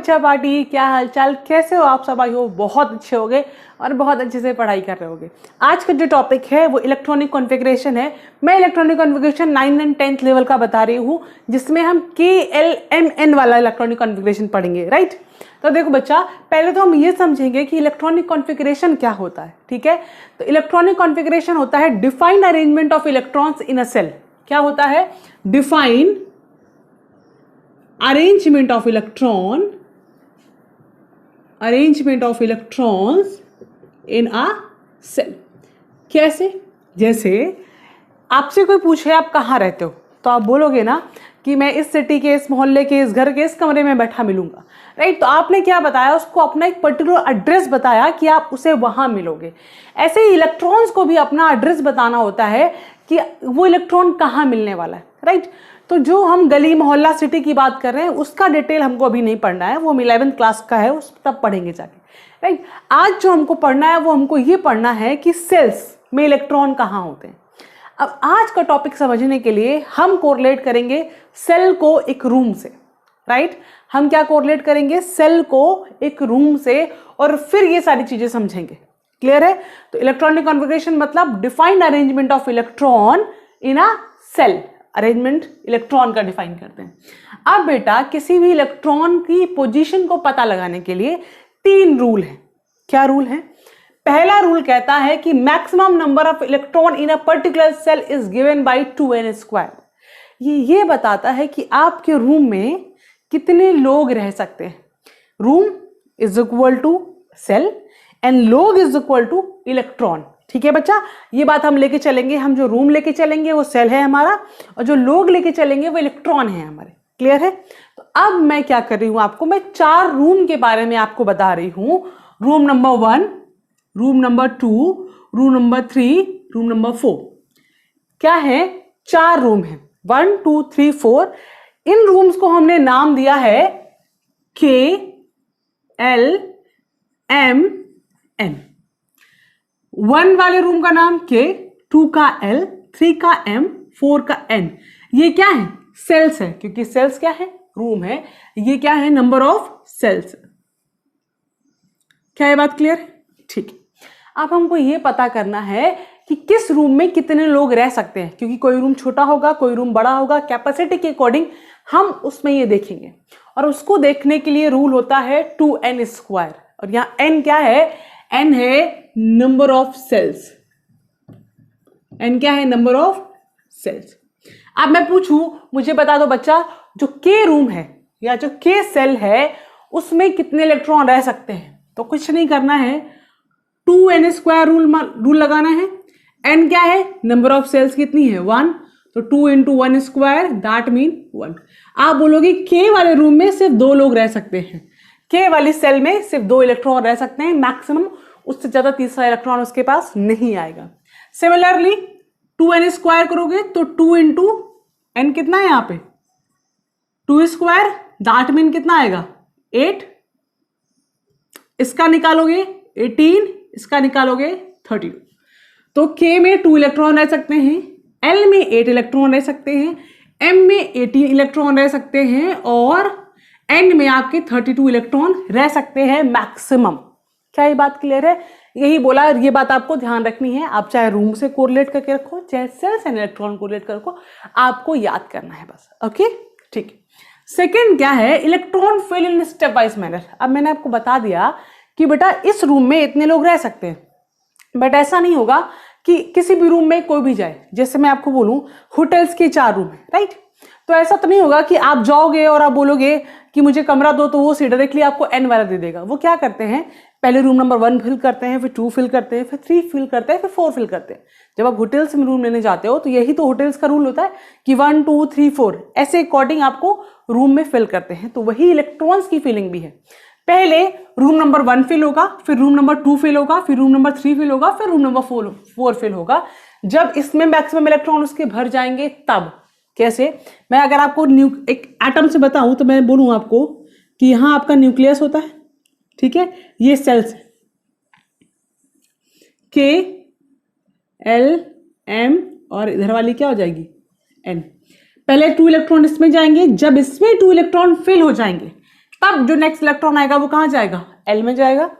बच्चा पार्टी, क्या हालचाल, कैसे हो आप सब? आई हो बहुत अच्छे होगे और बहुत अच्छे से पढ़ाई कर रहे होगे। आज का जो टॉपिक है वो इलेक्ट्रॉनिक कॉन्फ़िगरेशन है। मैं electronic configuration 9 and 10th level का बता रही हूँ, जिसमें हम KLMN वाला इलेक्ट्रॉनिक कॉन्फ़िगरेशन पढ़ेंगे, राइट। तो देखो बच्चा, पहले तो हम ये समझेंगे कि इलेक्ट्रॉनिक कॉन्फ़िगरेशन क्या होता है, ठीक है। तो इलेक्ट्रॉनिक कॉन्फ़िगरेशन होता है defined arrangement of electrons in a shell. क्या होता है? Defined arrangement of electrons in a cell। कैसे? जैसे आपसे कोई पूछे आप कहाँ रहते हो, तो आप बोलोगे ना कि मैं इस सिटी के, इस मोहल्ले के, इस घर के, इस कमरे में बैठा मिलूंगा, राइट। तो आपने क्या बताया? उसको अपना एक पर्टिकुलर एड्रेस बताया कि आप उसे वहां मिलोगे। ऐसे ही इलेक्ट्रॉन्स को भी अपना एड्रेस बताना होता है कि वो इलेक्ट्रॉन कहाँ मिलने वाला है, राइट। तो जो हम गली मोहल्ला सिटी की बात कर रहे हैं उसका डिटेल हमको अभी नहीं पढ़ना है, वो हम 11th क्लास का है, उस तब पढ़ेंगे जाके, राइट। आज जो हमको पढ़ना है वो हमको ये पढ़ना है कि सेल्स में इलेक्ट्रॉन कहाँ होते हैं। अब आज का टॉपिक समझने के लिए हम कोरिलेट करेंगे सेल को एक रूम से, राइट। हम क्या कोरिलेट करेंगे? सेल को एक रूम से, और फिर ये सारी चीजें समझेंगे। क्लियर है? तो इलेक्ट्रॉनिक कॉन्फ़िगरेशन मतलब defined arrangement of electron in a shell. Arrangement electron का डिफाइन करते हैं। अब बेटा, किसी भी इलेक्ट्रॉन की पोजीशन को पता लगाने के लिए 3 रूल हैं। क्या रूल है? पहला रूल कहता है कि maximum number of electron in a particular shell is given by 2n²। ये बताता है कि आपके रूम में कितने लोग रह सकते हैं। Room is equal to shell and लोग इज इक्वल टू इलेक्ट्रॉन। ठीक है बच्चा, ये बात हम लेके चलेंगे। हम जो रूम लेके चलेंगे वो सेल है हमारा, और जो लोग लेके चलेंगे वो इलेक्ट्रॉन है हमारे। क्लियर है? तो अब मैं क्या कर रही हूं आपको, मैं 4 रूम के बारे में आपको बता रही हूं। Room number 1, room number 2, room number 3, room number 4। क्या है? 4 रूम है, 1 2 3 4। इन रूम्स को हमने नाम दिया है KLMN। 1 वाले रूम का नाम K, 2 का L, 3 का M, 4 का N। ये क्या है? सेल्स है, क्योंकि सेल्स क्या है? रूम है। ये क्या है? Number of shells. क्या ये बात क्लियर है? ठीक है। अब हमको ये पता करना है कि किस रूम में कितने लोग रह सकते हैं, क्योंकि कोई रूम छोटा होगा, कोई रूम बड़ा होगा, कैपेसिटी के अकॉर्डिंग हम उसमें ये देखेंगे। और उसको देखने के लिए रूल होता है 2n²। और यहां n क्या है? n है नंबर ऑफ सेल्स। n क्या है? Number of shells. अब मैं पूछूं, मुझे बता दो बच्चा, जो K रूम है या जो K सेल है उसमें कितने इलेक्ट्रॉन रह सकते हैं? तो कुछ नहीं करना है, 2n² रूल लगाना है। n क्या है? नंबर ऑफ सेल्स कितनी है? 1। तो 2 × 1² दैट मीन 1। आप बोलोगे K वाले रूम में सिर्फ 2 लोग रह सकते हैं, K वाली सेल में सिर्फ 2 इलेक्ट्रॉन रह सकते हैं मैक्सिमम, उससे ज्यादा तीसरा इलेक्ट्रॉन उसके पास नहीं आएगा। सिमिलरली 2n² करोगे तो 2 × n कितना है यहां पे? 2² दैट मीन कितना आएगा? 8। इसका निकालोगे 18, इसका निकालोगे 32। तो K में 2 इलेक्ट्रॉन रह सकते हैं, L में 8 इलेक्ट्रॉन रह सकते हैं, M में 18 इलेक्ट्रॉन रह सकते हैं, और N में आपके 32 इलेक्ट्रॉन रह सकते हैं मैक्सिमम। क्या ये बात क्लियर है? यही बोला, ये बात आपको ध्यान रखनी है। आप चाहे रूम से कोरिलेट करके रखो, चाहे सेल्स एंड इलेक्ट्रॉन कोरिलेट कर रखो, आपको याद करना है बस। ओके, ठीक। सेकेंड क्या है? Electron fill in stepwise manner. अब मैंने आपको बता दिया कि बेटा इस रूम में इतने लोग रह सकते हैं, बट ऐसा नहीं होगा कि किसी भी रूम में कोई भी जाए। जैसे मैं आपको बोलूं होटल्स के 4 रूम है, राइट। तो ऐसा तो नहीं होगा कि आप जाओगे और आप बोलोगे कि मुझे कमरा दो, तो वो डायरेक्टली आपको n वाला दे देगा। वो क्या करते हैं, पहले रूम नंबर 1 फिल करते हैं, फिर 2 फिल करते हैं, फिर 3 फिल करते हैं, फिर 4 फिल करते हैं। जब आप होटल्स में रूम लेने जाते हो तो यही तो होटल्स का रूल होता है कि 1 2 3 4 ऐसे अकॉर्डिंग आपको रूम में फिल करते हैं। तो वही इलेक्ट्रॉन्स की फिलिंग भी है। पहले रूम नंबर 1 फिल होगा, फिर रूम नंबर 2 फिल होगा, फिर रूम नंबर 3 फिल होगा, फिर रूम नंबर 4 फिल होगा। जब इसमें मैक्सिमम इलेक्ट्रॉन उसके भर जाएंगे तब। कैसे? मैं अगर आपको एक एटम से बताऊं तो मैं बोलूं आपको कि यहां आपका न्यूक्लियस होता है, ठीक है, ये सेल्स K L M, और इधर वाली क्या हो जाएगी? N। पहले 2 इलेक्ट्रॉन इसमें जाएंगे, जब इसमें 2 इलेक्ट्रॉन फिल हो जाएंगे तब जो नेक्स्ट इलेक्ट्रॉन आएगा वो कहाँ जाएगा, एल में जाएगा।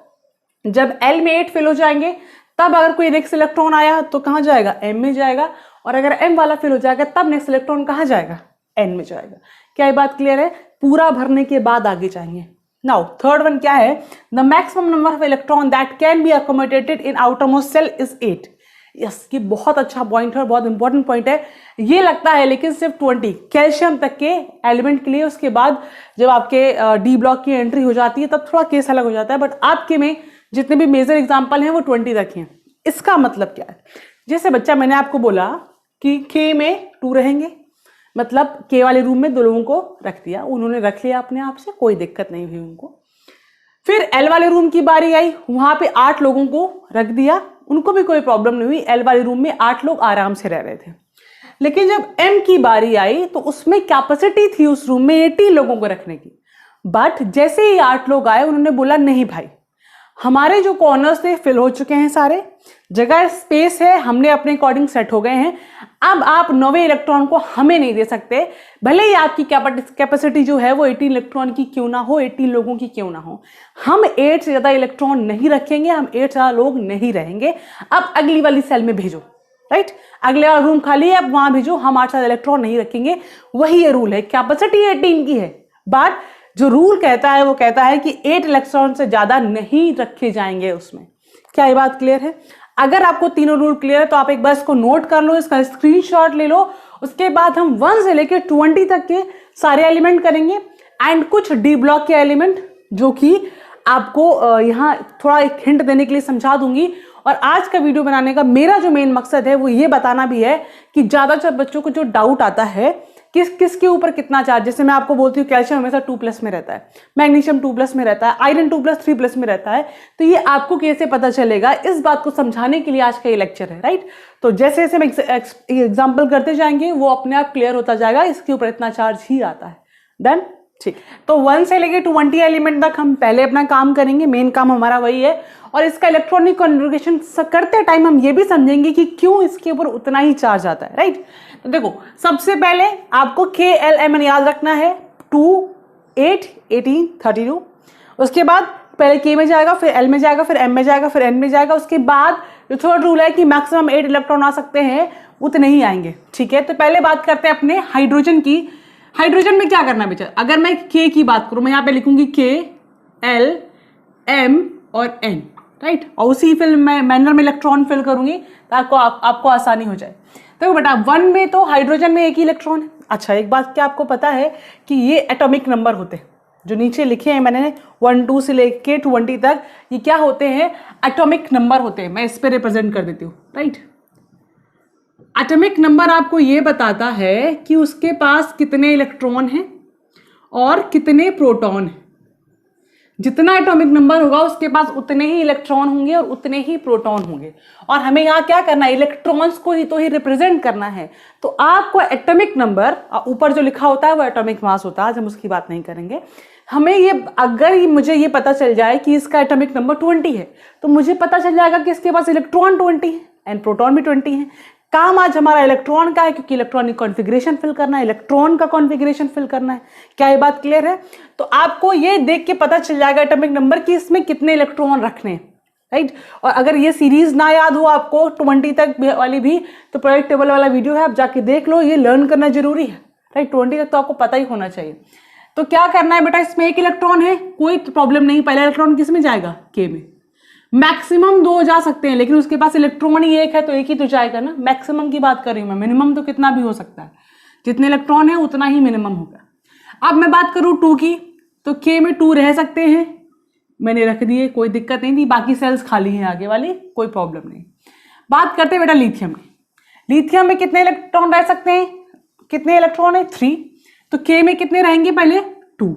जब एल में 8 फिल हो जाएंगे तब अगर कोई नेक्स्ट इलेक्ट्रॉन आया तो कहाँ जाएगा, एम में जाएगा। और अगर एम वाला फिल हो जाएगा तब नेक्स्ट इलेक्ट्रॉन कहाँ जाएगा, एन में जाएगा। क्या ये बात क्लियर है? पूरा भरने के बाद आगे जाएंगे। नाउ थर्ड वन क्या है, the maximum number of electron that can be accommodated in outermost shell is 8। Yes, ये बहुत अच्छा पॉइंट है, बहुत इंपॉर्टेंट पॉइंट है। ये लगता है लेकिन सिर्फ 20 कैल्शियम तक के एलिमेंट के लिए। उसके बाद जब आपके डी ब्लॉक की एंट्री हो जाती है तब थोड़ा केस अलग हो जाता है, बट आपके में जितने भी मेजर एग्जाम्पल हैं वो 20 तक हैं। इसका मतलब क्या है, जैसे बच्चा मैंने आपको बोला कि के में 2 रहेंगे, मतलब के वाले रूम में 2 लोगों को रख दिया, उन्होंने रख लिया अपने आप से, कोई दिक्कत नहीं हुई उनको। फिर एल वाले रूम की बारी आई, वहां पे 8 लोगों को रख दिया, उनको भी कोई प्रॉब्लम नहीं हुई, एल वाले रूम में 8 लोग आराम से रह रहे थे। लेकिन जब एम की बारी आई तो उसमें कैपेसिटी थी उस रूम में 80 लोगों को रखने की। बट जैसे ही 8 लोग आए उन्होंने बोला नहीं भाई, हमारे जो कॉर्नर्स थे फिल हो चुके हैं, सारे जगह स्पेस है, हमने अपने अकॉर्डिंग सेट हो गए हैं, अब आप 9वें इलेक्ट्रॉन को हमें नहीं दे सकते। भले ही आपकी कैपेसिटी जो है वो 18 इलेक्ट्रॉन की क्यों ना हो, 18 लोगों की क्यों ना हो, हम 8 से ज्यादा इलेक्ट्रॉन नहीं रखेंगे, हम 8 से ज्यादा लोग नहीं रहेंगे। अब अगली वाली सेल में भेजो, राइट, अगले वाला रूम खाली है, अब वहां भेजो, हम 8 से ज्यादा इलेक्ट्रॉन नहीं रखेंगे। वही ये रूल है, कैपेसिटी 18 की है, बट जो रूल कहता है वो कहता है कि 8 इलेक्ट्रॉन से ज्यादा नहीं रखे जाएंगे उसमें। क्या ये बात क्लियर है? अगर आपको तीनों रूल क्लियर है तो आप एक बार इसको नोट कर लो, इसका स्क्रीनशॉट ले लो। उसके बाद हम 1 से लेकर 20 तक के सारे एलिमेंट करेंगे एंड कुछ डी ब्लॉक के एलिमेंट जो कि आपको यहाँ थोड़ा एक हिंट देने के लिए समझा दूंगी। और आज का वीडियो बनाने का मेरा जो मेन मकसद है वो ये बताना भी है कि ज्यादातर बच्चों को जो डाउट आता है किसके ऊपर कितना चार्ज, जैसे मैं आपको बोलती हूँ कैल्शियम हमेशा 2+ में रहता है, मैग्नीशियम 2+ में रहता है, आयरन 2+, 3+ में रहता है, तो ये आपको कैसे पता चलेगा, इस बात को समझाने के लिए आज का ये लेक्चर है, राइट। तो जैसे जैसे हम एग्जाम्पल करते जाएंगे वो अपने आप क्लियर होता जाएगा, इसके ऊपर इतना चार्ज ही आता है। देन ठीक, तो 1 से लेके 20 एलिमेंट तक हम पहले अपना काम करेंगे, मेन काम हमारा वही है। और इसका इलेक्ट्रॉनिक कॉन्फ़िगरेशन करते टाइम हम ये भी समझेंगे कि क्यों इसके ऊपर उतना ही चार्ज आता है, राइट। तो देखो, सबसे पहले आपको KLMN याद रखना है, 2, 8, 18, 32। उसके बाद पहले K में जाएगा, फिर L में जाएगा, फिर M में जाएगा, फिर N में जाएगा। उसके बाद जो थर्ड रूल है कि मैक्सिमम 8 इलेक्ट्रॉन आ सकते हैं, उतने ही आएंगे, ठीक है। तो पहले बात करते हैं अपने हाइड्रोजन की। हाइड्रोजन में क्या करना है बेटा, अगर मैं K की बात करूं, मैं यहाँ पे लिखूंगी K, L, M और N, राइट। और उसी मैनर में इलेक्ट्रॉन फिल करूंगी ताकि आपको आसानी हो जाए। तो बेटा 1 में तो हाइड्रोजन में एक ही इलेक्ट्रॉन है। अच्छा, एक बात क्या आपको पता है कि ये एटॉमिक नंबर होते हैं जो नीचे लिखे हैं मैंने 1, 2 से लेके 20 तक, ये क्या होते हैं, एटॉमिक नंबर होते हैं। मैं इस पे रिप्रेजेंट कर देती हूँ, राइट। एटॉमिक नंबर आपको ये बताता है कि उसके पास कितने इलेक्ट्रॉन हैं और कितने प्रोटॉन हैं। जितना एटॉमिक नंबर होगा उसके पास उतने ही इलेक्ट्रॉन होंगे और उतने ही प्रोटॉन होंगे। और हमें यहाँ क्या करना है, इलेक्ट्रॉन्स को ही तो ही रिप्रेजेंट करना है। तो आपको एटॉमिक नंबर ऊपर जो लिखा होता है वो एटॉमिक मास होता है, आज हम उसकी बात नहीं करेंगे। हमें ये, अगर मुझे ये पता चल जाए कि इसका एटॉमिक नंबर 20 है तो मुझे पता चल जाएगा कि इसके पास इलेक्ट्रॉन 20 है एंड प्रोटॉन भी 20 है। काम आज हमारा इलेक्ट्रॉन का है, क्योंकि इलेक्ट्रॉनिक कॉन्फ़िगरेशन फिल करना है, इलेक्ट्रॉन का कॉन्फ़िगरेशन फिल करना है। क्या ये बात क्लियर है? तो आपको ये देख के पता चल जाएगा एटॉमिक नंबर कि इसमें कितने इलेक्ट्रॉन रखने हैं, राइट। और अगर ये सीरीज ना याद हो आपको 20 तक वाली भी, तो प्रोजेक्ट टेबल वाला वीडियो है, आप जाके देख लो, ये लर्न करना जरूरी है, राइट। 20 तक तो आपको पता ही होना चाहिए। तो क्या करना है बेटा, इसमें एक इलेक्ट्रॉन है, कोई प्रॉब्लम नहीं, पहला इलेक्ट्रॉन किस में जाएगा, K में। मैक्सिमम 2 जा सकते हैं, लेकिन उसके पास इलेक्ट्रॉन ही एक है तो एक ही तो जाएगा ना। मैक्सिमम की बात कर रही हूं मैं, मिनिमम तो कितना भी हो सकता है, जितने इलेक्ट्रॉन है उतना ही मिनिमम होगा। अब मैं बात करूं 2 की, तो K में 2 रह सकते हैं, मैंने रख दिए, कोई दिक्कत नहीं थी, बाकी सेल्स खाली हैं आगे वाली, कोई प्रॉब्लम नहीं। बात करते हैं बेटा लिथियम की। लिथियम में कितने इलेक्ट्रॉन रह सकते हैं, कितने इलेक्ट्रॉन है, 3। तो K में कितने रहेंगे, पहले 2,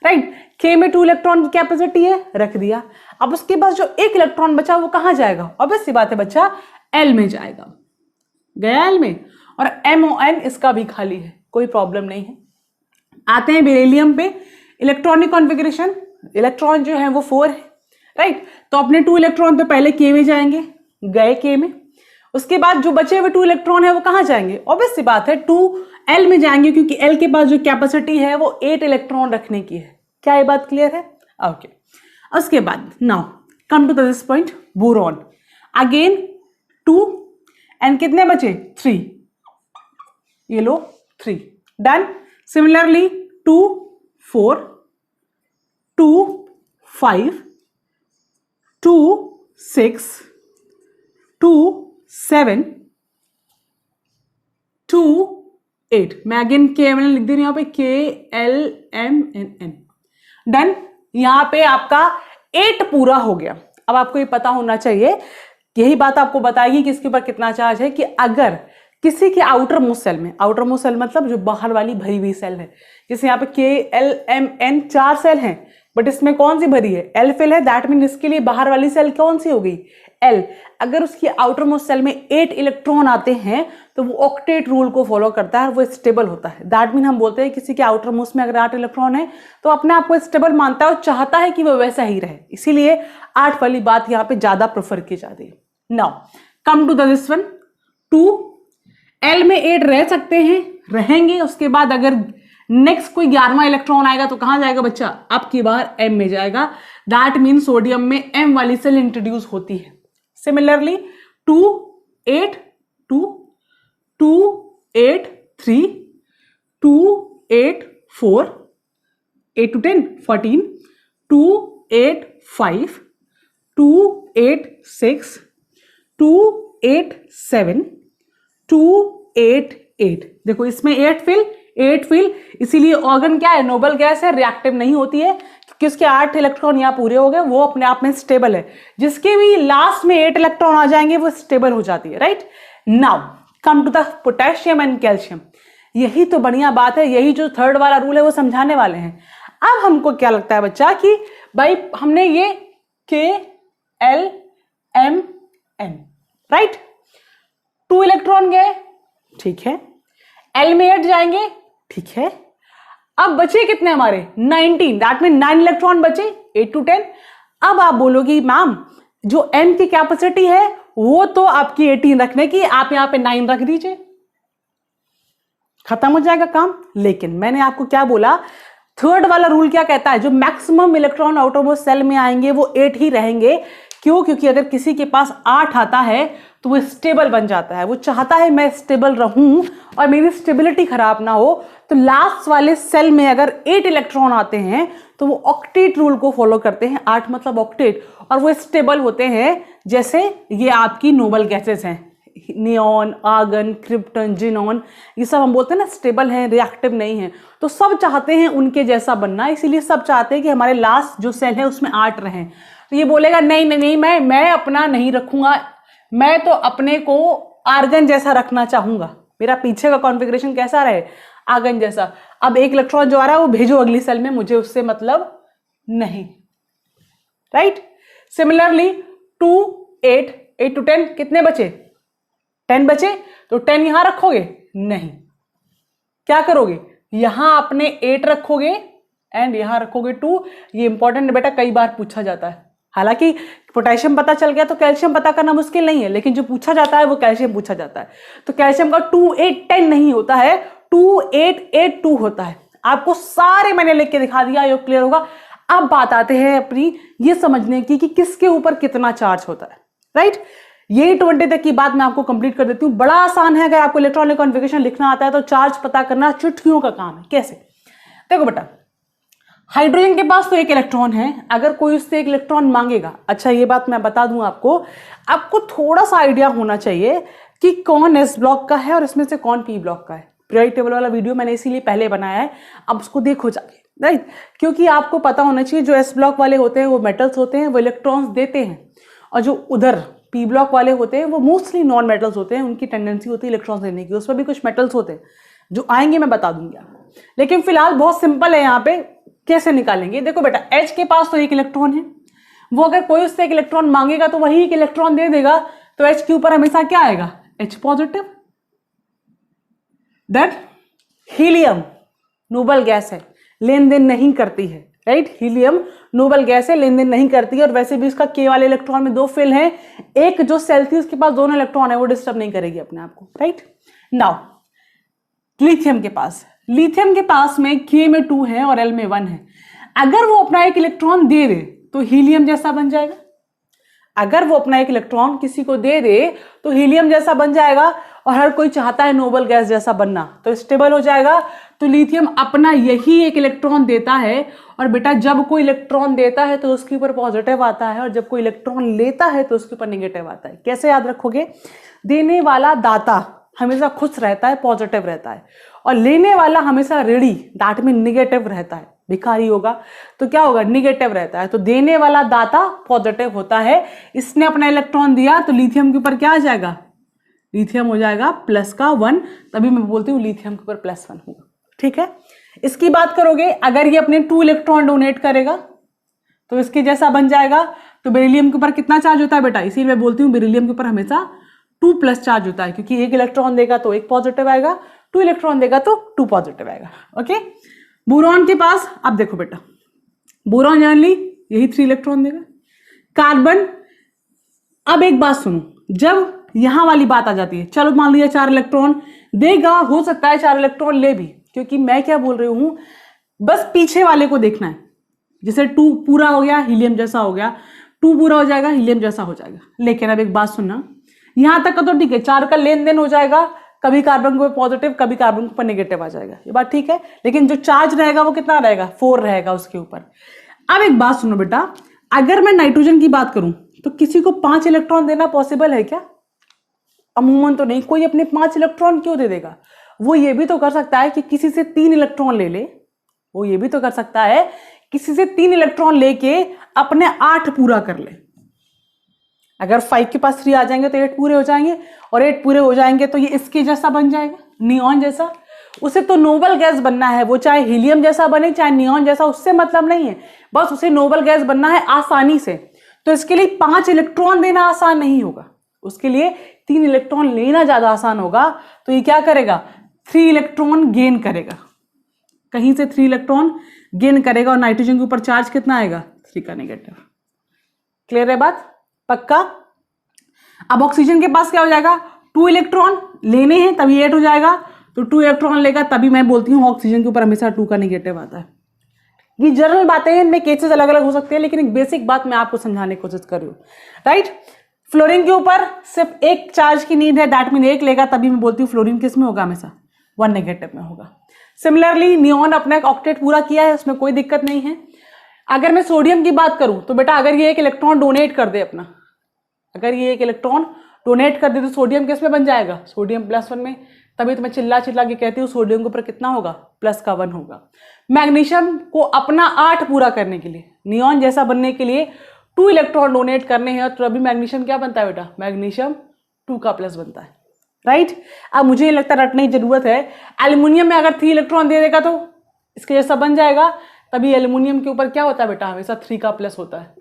राइट। K में 2 इलेक्ट्रॉन की कैपेसिटी है, रख दिया। अब उसके बाद जो एक इलेक्ट्रॉन बचा वो कहां जाएगा, ऑब्वियस सी बात है बच्चा, L में जाएगा, गया L में। और MON इसका भी खाली है, कोई प्रॉब्लम नहीं है। आते हैं बेरिलियम पे, इलेक्ट्रॉनिक कॉन्फ़िगरेशन, इलेक्ट्रॉन जो है वो 4 है, राइट। तो अपने 2 इलेक्ट्रॉन तो पहले K में जाएंगे, गए K में। उसके बाद जो बचे हुए 2 इलेक्ट्रॉन है वो कहां जाएंगे, ऑब्वियस सी बात है 2 L में जाएंगे, क्योंकि L के पास जो कैपेसिटी है वो 8 इलेक्ट्रॉन रखने की है, क्या ये बात क्लियर है? ओके उसके बाद now come to this point, boron again 2 and कितने बचे 3, ये लो 3 डन। सिमिलरली 2 4 2 5 2 6 2 7 2 8, मैं अगेन के एम लिख दे रही हूं यहाँ पे KLMNN डन। यहां पे आपका 8 पूरा हो गया। अब आपको ये पता होना चाहिए, यही बात आपको बताएगी कि इसके ऊपर कितना चार्ज है, कि अगर किसी के आउटर मोस्ट सेल में, आउटर मोस्ट सेल मतलब जो बाहर वाली भरी हुई सेल है, जैसे यहाँ पे KLMN 4 सेल हैं, बट इसमें कौन सी भरी है, L फिल है, दैट मीन इसके लिए बाहर वाली सेल कौन सी हो गई L। अगर उसकी आउटर मोस्ट सेल में 8 इलेक्ट्रॉन आते हैं तो वो ऑक्टेट रूल को फॉलो करता है और वो स्टेबल होता है। दैट मीन हम बोलते हैं किसी के आउटर मोस्ट में अगर 8 इलेक्ट्रॉन है तो अपने आप को स्टेबल मानता है और चाहता है कि वो वैसा ही रहे, इसीलिए 8 वाली बात यहाँ पे ज्यादा प्रेफर की जाती है। Now come to this one 2, L में 8 रह सकते हैं, रहेंगे, उसके बाद अगर नेक्स्ट कोई 11वां इलेक्ट्रॉन आएगा तो कहां जाएगा बच्चा, अब की बार M में जाएगा। दैट मीन सोडियम में M वाली सेल इंट्रोड्यूस होती है। सिमिलरली 2 8 2 2 8 3 2 8 4 8 to 10 14 2 8 5 2 8 6 2 8 7 2 8 8, देखो इसमें 8 फिल, इसीलिए ऑर्गन क्या है, नोबल गैस है, रिएक्टिव नहीं होती है क्योंकि उसके 8 इलेक्ट्रॉन यहाँ पूरे हो गए, वो अपने आप में स्टेबल है। जिसके भी लास्ट में 8 इलेक्ट्रॉन आ जाएंगे वो स्टेबल हो जाती है, right. Now come to the potassium and calcium, यही तो बढ़िया बात है, यही जो थर्ड वाला रूल है वो समझाने वाले हैं। अब हमको क्या लगता है बच्चा कि भाई हमने ये KLMN राइट, 2 इलेक्ट्रॉन गए, ठीक है, L में 8 जाएंगे, ठीक है, अब बचे कितने हमारे 19, दैट मीन 9 इलेक्ट्रॉन बचे 8 to 10। अब आप बोलोगी मैम जो M की कैपेसिटी है वो तो आपकी 18 रखने की, आप यहां पे 9 रख दीजिए, खत्म हो जाएगा काम। लेकिन मैंने आपको क्या बोला, थर्ड वाला रूल क्या कहता है, जो मैक्सिमम इलेक्ट्रॉन आउटरमोस्ट सेल में आएंगे वो 8 ही रहेंगे। क्यों? क्योंकि अगर किसी के पास 8 आता है तो वो स्टेबल बन जाता है, वो चाहता है मैं स्टेबल रहूं और मेरी स्टेबिलिटी खराब ना हो, तो लास्ट वाले सेल में अगर 8 इलेक्ट्रॉन आते हैं तो वो ऑक्टेट रूल को फॉलो करते हैं, 8 मतलब ऑक्टेट, और वो स्टेबल होते हैं। जैसे ये आपकी नोबल गैसेस हैं, नियॉन, आर्गन, क्रिप्टन, जिनॉन, ये सब हम बोलते हैं ना स्टेबल हैं, रिएक्टिव नहीं है, तो सब चाहते हैं उनके जैसा बनना, इसीलिए सब चाहते हैं कि हमारे लास्ट जो सेल है उसमें 8 रहें। तो ये बोलेगा नहीं नहीं नहीं, मैं अपना नहीं रखूंगा, मैं तो अपने को आर्गन जैसा रखना चाहूंगा, मेरा पीछे का कॉन्फ़िगरेशन कैसा रहे, आर्गन जैसा। अब 1 इलेक्ट्रॉन जो आ रहा है वो भेजो अगली सेल में, मुझे उससे मतलब नहीं, राइट। सिमिलरली 2 8 8 to 10 कितने बचे, 10 बचे, तो 10 यहां रखोगे नहीं, क्या करोगे, यहां अपने 8 रखोगे एंड यहां रखोगे 2। ये इंपॉर्टेंट बेटा, कई बार पूछा जाता है। हालांकि पोटेशियम पता चल गया तो कैल्शियम पता करना मुश्किल नहीं है, लेकिन जो पूछा जाता है वो कैल्शियम पूछा जाता है। तो कैल्शियम का 2 8 10 नहीं होता है, 2 8 8 2 होता है। आपको सारे मैंने लिख के दिखा दिया, ये क्लियर होगा। अब बात आते हैं अपनी ये समझने की कि किसके ऊपर कितना चार्ज होता है, राइट। यही 20 तक की बात मैं आपको कंप्लीट कर देती हूं। बड़ा आसान है, अगर आपको इलेक्ट्रॉनिक कॉन्फ़िगरेशन लिखना आता है तो चार्ज पता करना चुटकियों का काम है। कैसे, देखो बेटा, हाइड्रोजन के पास तो 1 इलेक्ट्रॉन है, अगर कोई उससे 1 इलेक्ट्रॉन मांगेगा, अच्छा ये बात मैं बता दूं आपको थोड़ा सा आइडिया होना चाहिए कि कौन एस ब्लॉक का है और इसमें से कौन पी ब्लॉक का है। पीरियोडिक टेबल वाला वीडियो मैंने इसीलिए पहले बनाया है, अब उसको देखो जाके, राइट। क्योंकि आपको पता होना चाहिए जो एस ब्लॉक वाले होते हैं वो मेटल्स होते हैं, वो इलेक्ट्रॉन्स देते हैं, और जो उधर पी ब्लॉक वाले होते हैं वो मोस्टली नॉन मेटल्स होते हैं, उनकी टेंडेंसी होती है इलेक्ट्रॉन्स देने की। उसमें भी कुछ मेटल्स होते हैं, जो आएंगे मैं बता दूंगी आपको, लेकिन फिलहाल बहुत सिंपल है यहाँ पे कैसे निकालेंगे। देखो बेटा, H के पास तो 1 इलेक्ट्रॉन है, वो अगर कोई उससे 1 इलेक्ट्रॉन मांगेगा तो वही 1 इलेक्ट्रॉन दे देगा, तो H के ऊपर हमेशा क्या आएगा, H positive. That helium noble gas है, लेन देन नहीं करती है, राइट। हीलियम नोबल गैस है, लेन देन नहीं करती है, और वैसे भी इसका K वाले इलेक्ट्रॉन में 2 फिल हैं, एक जो सेल थी उसके पास दोनों इलेक्ट्रॉन है, वो डिस्टर्ब नहीं करेगी अपने आप को, राइट। नाउ लिथियम के पास में K में 2 है और L में 1 है। अगर वो अपना एक इलेक्ट्रॉन दे दे तो हीलियम जैसा बन जाएगा। अगर वो अपना एक इलेक्ट्रॉन किसी को दे दे तो हीलियम जैसा बन जाएगा, और हर कोई चाहता है नोबल गैस जैसा बनना, तो स्टेबल हो जाएगा। तो लिथियम अपना यही एक इलेक्ट्रॉन देता है, और बेटा जब कोई इलेक्ट्रॉन देता है तो उसके ऊपर पॉजिटिव आता है, और जब कोई इलेक्ट्रॉन लेता है तो उसके ऊपर नेगेटिव आता है। कैसे याद रखोगे? देने वाला दाता हमेशा खुश रहता है, पॉजिटिव रहता है, और लेने वाला हमेशा ऋणी, दैट मीन निगेटिव रहता है। भिखारी होगा तो क्या होगा? निगेटिव रहता है। तो देने वाला दाता पॉजिटिव होता है। इसने अपना इलेक्ट्रॉन दिया तो लिथियम के ऊपर क्या आ जाएगा? लिथियम हो जाएगा +1, तभी मैं बोलती हूँ लिथियम के ऊपर +1 होगा। ठीक है, इसकी बात करोगे, अगर ये अपने 2 इलेक्ट्रॉन डोनेट करेगा तो इसके जैसा बन जाएगा। तो बेरिलियम के ऊपर कितना चार्ज होता है बेटा? इसीलिए मैं बोलती हूँ बेरिलियम के ऊपर हमेशा 2+ चार्ज होता है, क्योंकि एक इलेक्ट्रॉन देगा तो एक पॉजिटिव आएगा, 2 इलेक्ट्रॉन देगा तो 2 पॉजिटिव आएगा। ओके, बोरॉन के पास अब देखो बेटा, बोरॉन जनरली यही 3 इलेक्ट्रॉन देगा। कार्बन, अब एक बात सुनो, जब यहां वाली बात आ जाती है, चलो मान लिया 4 इलेक्ट्रॉन देगा, हो सकता है 4 इलेक्ट्रॉन ले भी, क्योंकि मैं क्या बोल रही हूं, बस पीछे वाले को देखना है। जैसे 2 पूरा हो गया, हीलियम जैसा हो गया, 2 पूरा हो जाएगा, हीलियम जैसा हो जाएगा। लेकिन अब एक बात सुनना, यहां तक का तो ठीक है, 4 का लेन देन हो जाएगा, कभी कार्बन को पॉजिटिव कभी कार्बन को नेगेटिव आ जाएगा, ये बात ठीक है। लेकिन जो चार्ज रहेगा वो कितना रहेगा? 4 रहेगा उसके ऊपर। अब एक बात सुनो बेटा, अगर मैं नाइट्रोजन की बात करूं तो किसी को 5 इलेक्ट्रॉन देना पॉसिबल है क्या? अमूमन तो नहीं। कोई अपने 5 इलेक्ट्रॉन क्यों दे देगा? वो ये भी तो कर सकता है कि किसी से 3 इलेक्ट्रॉन ले ले, वो ये भी तो कर सकता है किसी से 3 इलेक्ट्रॉन लेके अपने 8 पूरा कर ले। अगर 5 के पास 3 आ जाएंगे तो 8 पूरे हो जाएंगे, और 8 पूरे हो जाएंगे तो ये इसके जैसा बन जाएगा, नियॉन जैसा। उसे तो नोबल गैस बनना है, वो चाहे हीलियम जैसा बने चाहे नियॉन जैसा, उससे मतलब नहीं है, बस उसे नोबल गैस बनना है आसानी से। तो इसके लिए 5 इलेक्ट्रॉन देना आसान नहीं होगा, उसके लिए 3 इलेक्ट्रॉन लेना ज्यादा आसान होगा। तो ये क्या करेगा? 3 इलेक्ट्रॉन गेन करेगा, कहीं से 3 इलेक्ट्रॉन गेन करेगा, और नाइट्रोजन के ऊपर चार्ज कितना आएगा? 3 का नेगेटिव। क्लियर है बात? पक्का? अब ऑक्सीजन के पास क्या हो जाएगा? 2 इलेक्ट्रॉन लेने हैं तभी 8 हो जाएगा, तो 2 इलेक्ट्रॉन लेगा, तभी मैं बोलती हूँ ऑक्सीजन के ऊपर हमेशा 2 का नेगेटिव आता है। ये जनरल बातें हैं, इनमें केसेस अलग अलग हो सकते हैं, लेकिन एक बेसिक बात मैं आपको समझाने की कोशिश कर रही हूँ, राइट। फ्लोरीन के ऊपर सिर्फ एक चार्ज की नीड है, दैट मीन 1 लेगा, तभी मैं बोलती हूँ फ्लोरीन किस में होगा? हमेशा 1 नेगेटिव में होगा। सिमिलरली नियॉन अपना एक ऑक्टेट पूरा किया है, उसमें कोई दिक्कत नहीं है। अगर मैं सोडियम की बात करूं तो बेटा अगर ये एक इलेक्ट्रॉन डोनेट कर दे अपना, अगर ये एक इलेक्ट्रॉन डोनेट कर दे तो सोडियम किस में बन जाएगा? सोडियम +1 में। तभी तो मैं चिल्ला चिल्ला के कहती हूँ सोडियम के ऊपर कितना होगा? +1 होगा। मैग्नीशियम को अपना 8 पूरा करने के लिए, नियॉन जैसा बनने के लिए 2 इलेक्ट्रॉन डोनेट करने हैं, तो अभी मैग्नीशियम क्या बनता है बेटा? मैग्नीशियम 2 का प्लस बनता है, राइट। अब मुझे लगता है रटने की जरूरत है, एल्यूमिनियम में अगर 3 इलेक्ट्रॉन दे देगा तो इसके जैसा बन जाएगा, तभी एल्यूमिनियम के ऊपर क्या होता है बेटा? हमेशा 3 का प्लस होता है।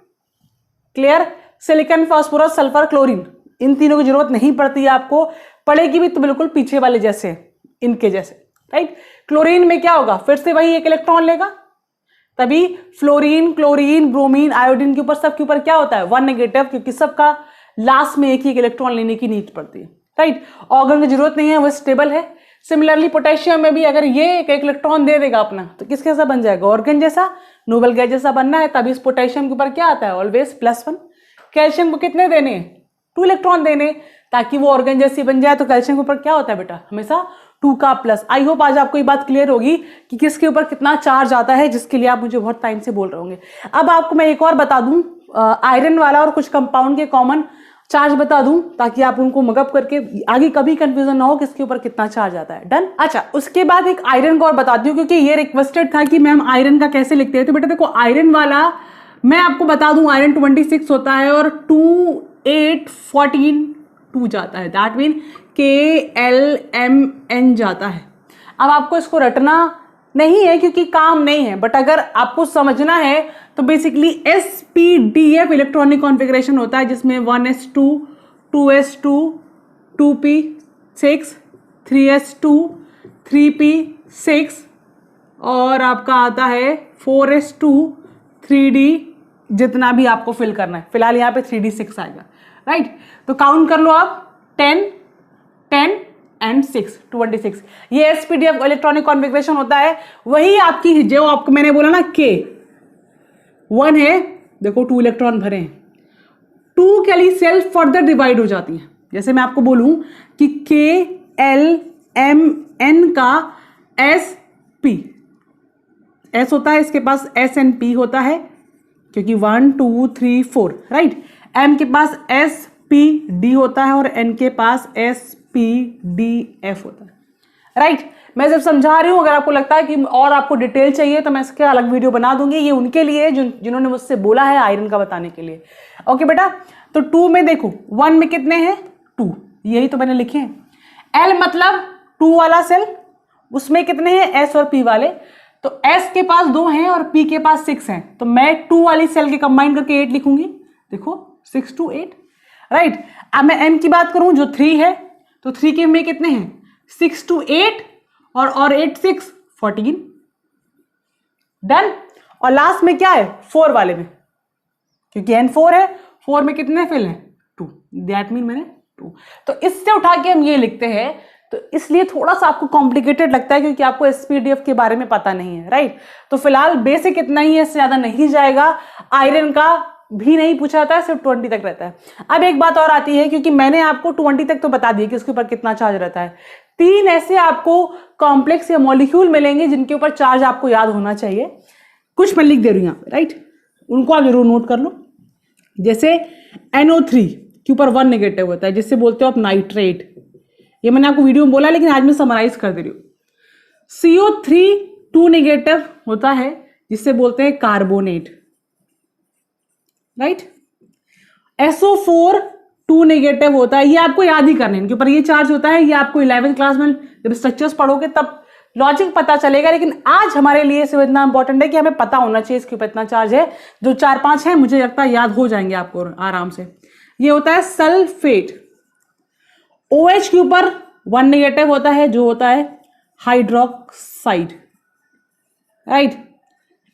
Clear? Silicon, phosphorus, sulphur, chlorine, इन तीनों की जरूरत नहीं पड़ती है आपको, पड़ेगी भी तो बिल्कुल पीछे वाले जैसे, इनके जैसे, राइट। क्लोरीन में क्या होगा? फिर से वही 1 इलेक्ट्रॉन लेगा, तभी फ्लोरीन, क्लोरीन, ब्रोमीन, आयोडीन के ऊपर सबके ऊपर क्या होता है? 1 नेगेटिव, क्योंकि सबका लास्ट में एक ही इलेक्ट्रॉन लेने की नीड पड़ती है, राइट। ऑर्गन की जरूरत नहीं है, वो स्टेबल है। सिमिलरली पोटेशियम में भी अगर ये एक इलेक्ट्रॉन दे देगा अपना, तो किस जैसा बन जाएगा? ऑर्गन जैसा, नोबल गैस जैसा बनना है, तभी इस पोटेशियम के ऊपर क्या आता है? ऑलवेज +1। कैल्शियम को कितने देने हैं? 2 इलेक्ट्रॉन देने, ताकि वो ऑर्गन जैसी बन जाए। तो कैल्शियम के ऊपर क्या होता है बेटा? हमेशा 2 का प्लस। आई होप आज आपको ये बात क्लियर होगी कि किसके ऊपर कितना चार्ज आता है, जिसके लिए आप मुझे बहुत टाइम से बोल रहे होंगे। अब आपको मैं एक और बता दूं, आयरन वाला और कुछ कंपाउंड के कॉमन चार्ज बता दूं, ताकि आप उनको मगअप करके आगे कभी कंफ्यूजन ना हो किसके ऊपर कितना चार्ज आता है। डन? अच्छा, उसके बाद एक आयरन का और बताती हूँ, क्योंकि ये रिक्वेस्टेड था कि मैम आयरन का कैसे लिखते हैं। तो बेटा देखो, आयरन वाला मैं आपको बता दूं, आयरन 26 होता है और 2, 8, 14, 2 जाता है, दैट मीन KLMN जाता है। अब आपको इसको रटना नहीं है क्योंकि काम नहीं है, बट अगर आपको समझना है तो बेसिकली SPDF इलेक्ट्रॉनिक कॉन्फ़िगरेशन होता है, जिसमें 1s2, 2s2, 2p6, 3s2, 3p6 और आपका आता है 4s2, 3d, जितना भी आपको फिल करना है। फिलहाल यहाँ पे 3d6 आएगा, राइट। तो काउंट कर लो आप, 10, 10 एंड 6, 26। ये SPDF इलेक्ट्रॉनिक कॉन्फ़िगरेशन होता है। वही आपकी जो आपको मैंने बोला ना K, 1 है, देखो 2 इलेक्ट्रॉन भरे हैं, 2 के लिए सेल फर्दर डिवाइड हो जाती है। जैसे मैं आपको बोलूं कि KLMN का SP, S होता है, इसके पास SNP होता है क्योंकि 1 2 3 4, राइट। M के पास SPD होता है और N के पास SPDF होता है, राइट। मैं जब समझा रही हूं, अगर आपको लगता है कि और आपको डिटेल चाहिए तो मैं इसके अलग वीडियो बना दूंगी। ये उनके लिए जिन्होंने मुझसे बोला है आयरन का बताने के लिए। ओके बेटा, तो 2 में देखो 1 में कितने हैं 2, यही तो मैंने लिखे हैं। L मतलब 2 वाला सेल, उसमें कितने हैं S और P वाले, तो S के पास 2 हैं और P के पास 6 हैं, तो मैं 2 वाली सेल के कंबाइन करके 8 लिखूंगी। देखो 6 to 8, राइट। अब मैं M की बात करूं जो 3 है, तो 3 के में कितने हैं 6 to 8 और 8 6 14, डन। और लास्ट में क्या है 4 वाले में, क्योंकि N 4 है, 4 में कितने फिल हैं 2, दैट मीन मैंने 2। तो इससे उठा के हम ये लिखते हैं, तो इसलिए थोड़ा सा आपको कॉम्प्लिकेटेड लगता है क्योंकि आपको SPDF के बारे में पता नहीं है, राइट। तो फिलहाल बेसिक इतना ही है, इससे ज्यादा नहीं जाएगा। आयरन का भी नहीं पूछा जाता है, सिर्फ 20 तक रहता है। अब एक बात और आती है, क्योंकि मैंने आपको 20 तक तो बता दिया कि उसके ऊपर कितना चार्ज रहता है। 3 ऐसे आपको कॉम्प्लेक्स या मॉलिक्यूल मिलेंगे जिनके ऊपर चार्ज आपको याद होना चाहिए। कुछ मैं लिख दे रही हूं यहाँ पे, राइट, उनको आप जरूर नोट कर लो। जैसे NO3 के ऊपर 1 नेगेटिव होता है, जिससे बोलते हो आप नाइट्रेट। ये मैंने आपको वीडियो में बोला, लेकिन आज मैं समराइज कर दे रही हूँ। CO3 2 नेगेटिव होता है, जिससे बोलते हैं कार्बोनेट, राइट। SO4 2 नेगेटिव होता है, ये आपको याद ही करना है, इनके ऊपर ये चार्ज होता है। ये आपको 11th क्लास में जब स्ट्रक्चर्स पढ़ोगे तब लॉजिक पता चलेगा, लेकिन आज हमारे लिए सिर्फ इतना इंपॉर्टेंट है कि हमें पता होना चाहिए इसके ऊपर इतना चार्ज है। जो 4-5 है मुझे लगता है याद हो जाएंगे आपको आराम से। ये होता है सल्फेट। OH के ऊपर 1 नेगेटिव होता है, जो होता है हाइड्रोक्साइड, राइट।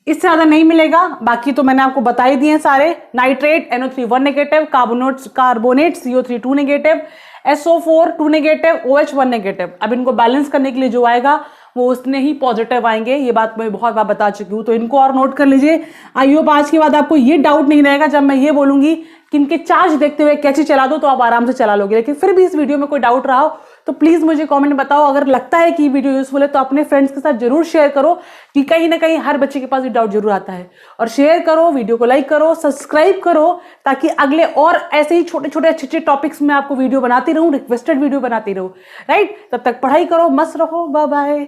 इससे ज्यादा नहीं मिलेगा, बाकी तो मैंने आपको बता ही दिए हैं सारे। Nitrate NO3 1 negative, carbonate CO3 2 negative, SO4 2 negative, OH 1 negative. अब इनको बैलेंस करने के लिए जो आएगा वो उतने ही पॉजिटिव आएंगे, ये बात मैं बहुत बार बता चुकी हूँ, तो इनको और नोट कर लीजिए। आई होप आज के बाद आपको ये डाउट नहीं रहेगा जब मैं ये बोलूंगी कि इनके चार्ज देखते हुए कैसे चला दो, तो आप आराम से चला लोगे। लेकिन फिर भी इस वीडियो में कोई डाउट रहा हो तो प्लीज मुझे कमेंट बताओ। अगर लगता है कि वीडियो यूजफुल है तो अपने फ्रेंड्स के साथ जरूर शेयर करो, कि कहीं ना कहीं हर बच्चे के पास ये डाउट जरूर आता है। और शेयर करो, वीडियो को लाइक करो, सब्सक्राइब करो, ताकि अगले और ऐसे ही छोटे छोटे अच्छे टॉपिक्स में आपको वीडियो बनाती रहूं, रिक्वेस्टेड वीडियो बनाती रहूं, राइट। तब तक पढ़ाई करो, मस्त रहो, बाय बाय।